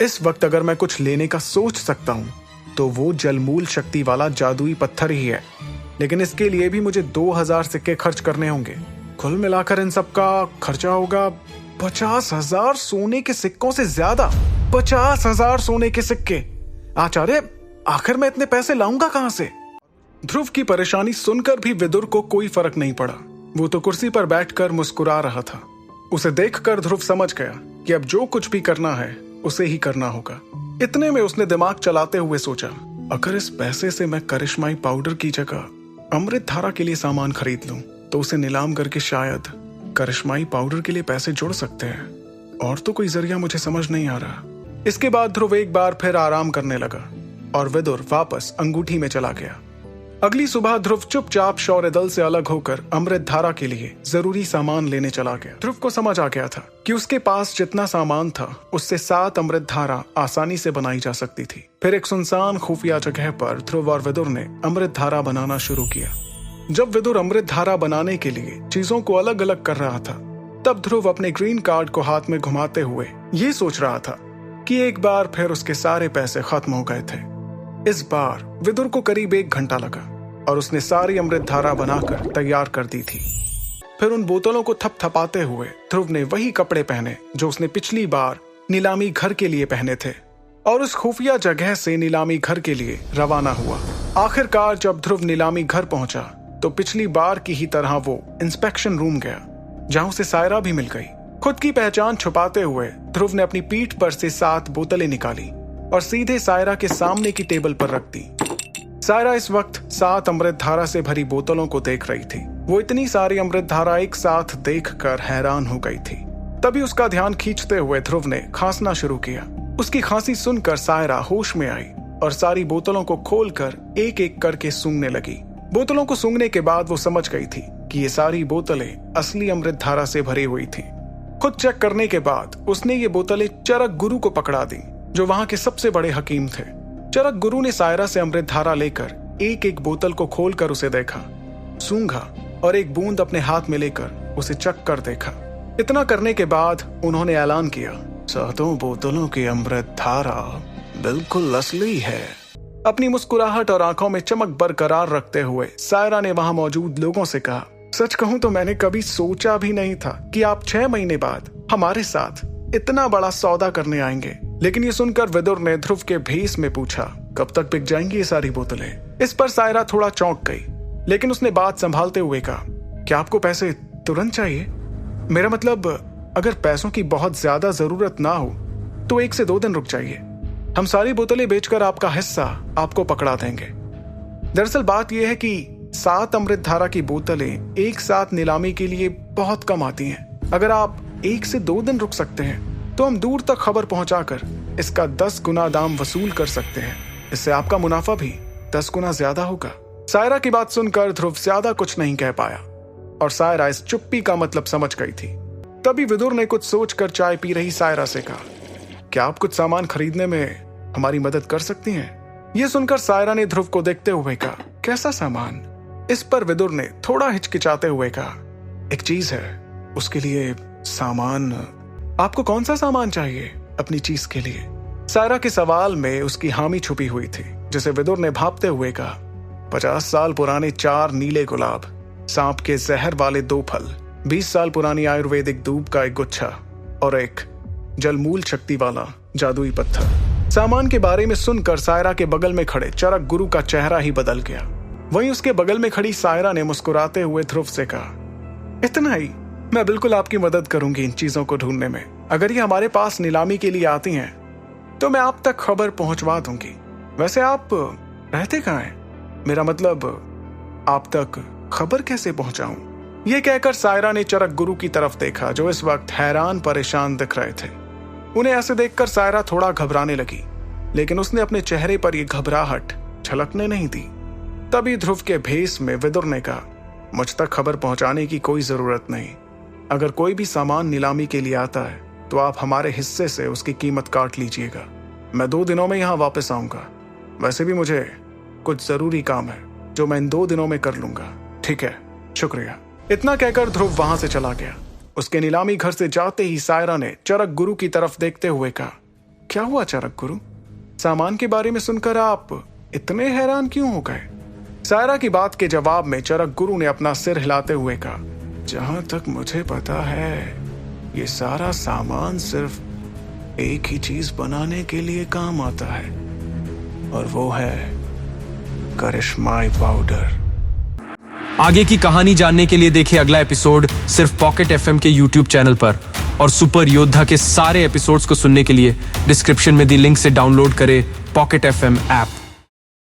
इस वक्त अगर मैं कुछ लेने का सोच सकता हूँ तो वो जलमूल शक्ति वाला जादुई पत्थर ही है, लेकिन इसके लिए भी मुझे 2000 सिक्के खर्च करने होंगे। कुल मिलाकर इन सब का खर्चा होगा 50,000 सोने के सिक्कों से ज्यादा। 50,000 सोने के सिक्के। आचार्य, आखिर मैं इतने पैसे लाऊंगा कहां से? ध्रुव की परेशानी सुनकर भी विदुर को कोई फर्क नहीं पड़ा। वो तो कुर्सी पर बैठकर मुस्कुरा रहा था। उसे देखकर ध्रुव समझ गया कि अब जो कुछ भी करना है उसे ही करना होगा। इतने में उसने दिमाग चलाते हुए सोचा, अगर इस पैसे से मैं करिश्माई पाउडर की जगह अमृत धारा के लिए सामान खरीद लूं तो उसे नीलाम करके शायद करिश्माई पाउडर के लिए पैसे जोड़ सकते हैं। और तो कोई जरिया मुझे समझ नहीं आ रहा। इसके बाद ध्रुव एक बार फिर आराम करने लगा और विदुर वापस अंगूठी में चला गया। अगली सुबह ध्रुव चुपचाप शौर्य दल से अलग होकर अमृत धारा के लिए जरूरी सामान लेने चला गया। ध्रुव को समझ आ गया था कि उसके पास जितना सामान था उससे 7 अमृत धारा आसानी से बनाई जा सकती थी। फिर एक सुनसान खुफिया जगह पर ध्रुव और विदुर ने अमृत धारा बनाना शुरू किया। जब विदुर अमृत धारा बनाने के लिए चीजों को अलग अलग कर रहा था, तब ध्रुव अपने ग्रीन कार्ड को हाथ में घुमाते हुए ये सोच रहा था कि एक बार फिर उसके सारे पैसे खत्म हो गए थे। इस बार विदुर को करीब 1 घंटा लगा और उसने सारी अमृत धारा बनाकर तैयार कर दी थी। फिर उन बोतलों को थपथपाते हुए ध्रुव ने वही कपड़े पहने जो उसने पिछली बार नीलामी घर के लिए पहने थे और उस खुफिया जगह से नीलामी घर के लिए रवाना हुआ। आखिरकार जब ध्रुव नीलामी घर पहुंचा तो पिछली बार की ही तरह वो इंस्पेक्शन रूम गया, जहां उसे सायरा भी मिल गई। खुद की पहचान छुपाते हुए ध्रुव ने अपनी पीठ पर से 7 बोतलें निकाली और सीधे सायरा के सामने की टेबल पर रख दी। सायरा इस वक्त 7 अमृत धारा से भरी बोतलों को देख रही थी। वो इतनी सारी अमृत धारा एक साथ देखकर हैरान हो गई थी। तभी उसका ध्यान खींचते हुए ध्रुव ने खांसना शुरू किया। उसकी खांसी सुनकर सायरा होश में आई और सारी बोतलों को खोलकर एक एक करके सूंघने लगी। बोतलों को सूंघने के बाद वो समझ गई थी कि ये सारी बोतलें असली अमृत धारा से भरी हुई थी। खुद चेक करने के बाद उसने ये बोतलें चरक गुरु को पकड़ा दी, जो वहां के सबसे बड़े हकीम थे। चरक गुरु ने सायरा से अमृत धारा लेकर एक एक बोतल को खोलकर उसे देखा, सूंघा और एक बूंद अपने हाथ में लेकर उसे चख कर देखा। इतना करने के बाद उन्होंने ऐलान किया, 7 बोतलों की अमृत धारा बिल्कुल असली है। अपनी मुस्कुराहट और आंखों में चमक बरकरार रखते हुए सायरा ने वहां मौजूद लोगों से कहा, सच कहूं तो मैंने कभी सोचा भी नहीं था कि आप 6 महीने बाद हमारे साथ इतना बड़ा सौदा करने आएंगे। लेकिन ये सुनकर विदुर ने ध्रुव के भेष में पूछा, कब तक बिक जाएंगी ये सारी बोतलें? इस पर सायरा थोड़ा चौंक गई, लेकिन उसने बात संभालते हुए कहा, क्या आपको पैसे तुरंत चाहिए? मेरा मतलब, अगर पैसों की बहुत ज्यादा जरूरत ना हो तो 1 से 2 दिन रुक जाइए। हम सारी बोतलें बेचकर आपका हिस्सा आपको पकड़ा देंगे। दरअसल बात यह है कि 7 अमृत धारा की बोतलें एक साथ नीलामी के लिए बहुत कम आती हैं। अगर आप 1 से 2 दिन रुक सकते हैं तो हम दूर तक खबर पहुंचाकर इसका 10 गुना दाम वसूल कर सकते हैं। इससे आपका मुनाफा भी 10 गुना ज्यादा होगा। सायरा की बात सुनकर ध्रुव ज्यादा कुछ नहीं कह पाया और सायरा इस चुप्पी का मतलब समझ गई थी। तभी विदुर ने कुछ सोचकर चाय पी रही सायरा से कहा, क्या आप कुछ सामान खरीदने में हमारी मदद कर सकती हैं? यह सुनकर सायरा ने ध्रुव को देखते हुए कहा, कैसा सामान? इस पर विदुर ने थोड़ा हिचकिचाते हुए कहा, एक चीज है, उसके लिए सामान। आपको कौन सा सामान चाहिए अपनी चीज के लिए? सायरा के सवाल में उसकी हामी छुपी हुई थी, जिसे विदुर ने भापते हुए कहा, 50 साल पुराने 4 नीले गुलाब, सांप के जहर वाले 2 फल, 20 साल पुरानी आयुर्वेदिक दूब का एक गुच्छा और एक जलमूल शक्ति वाला जादुई पत्थर। सामान के बारे में सुनकर सायरा के बगल में खड़े चरक गुरु का चेहरा ही बदल गया। वहीं उसके बगल में खड़ी सायरा ने मुस्कुराते हुए ध्रुव से कहा, इतना ही? मैं बिल्कुल आपकी मदद करूंगी इन चीजों को ढूंढने में। अगर ये हमारे पास नीलामी के लिए आती हैं तो मैं आप तक खबर पहुंचवा दूंगी। वैसे आप रहते कहाँ हैं? मेरा मतलब, आप तक खबर कैसे पहुंचाऊं? यह कहकर सायरा ने चरक गुरु की तरफ देखा, जो इस वक्त हैरान परेशान दिख रहे थे। उन्हें ऐसे देखकर सायरा थोड़ा घबराने लगी, लेकिन उसने अपने चेहरे पर यह घबराहट झलकने नहीं दी। तभी ध्रुव के भेष में विदुर ने कहा, मुझ तक खबर पहुंचाने की कोई जरूरत नहीं। अगर कोई भी सामान नीलामी के लिए आता है तो आप हमारे हिस्से से उसकी कीमत काट लीजिएगा। मैं 2 दिनों में यहाँ वापस आऊंगा। वैसे भी मुझे कुछ जरूरी काम है जो मैं इन 2 दिनों में कर लूंगा। ठीक है, शुक्रिया। इतना कहकर ध्रुव वहां से चला गया। उसके नीलामी घर से जाते ही सायरा ने चरक गुरु की तरफ देखते हुए कहा, क्या हुआ चरक गुरु? सामान के बारे में सुनकर आप इतने हैरान क्यों हो गए? सायरा की बात के जवाब में चरक गुरु ने अपना सिर हिलाते हुए कहा, जहां तक मुझे पता है ये सारा सामान सिर्फ एक ही चीज बनाने के लिए काम आता है, और वो है करिश्माई पाउडर। आगे की कहानी जानने के लिए देखिए अगला एपिसोड सिर्फ पॉकेट एफएम के यूट्यूब चैनल पर, और सुपर योद्धा के सारे एपिसोड्स को सुनने के लिए डिस्क्रिप्शन में दी लिंक से डाउनलोड करें पॉकेट एफएम ऐप।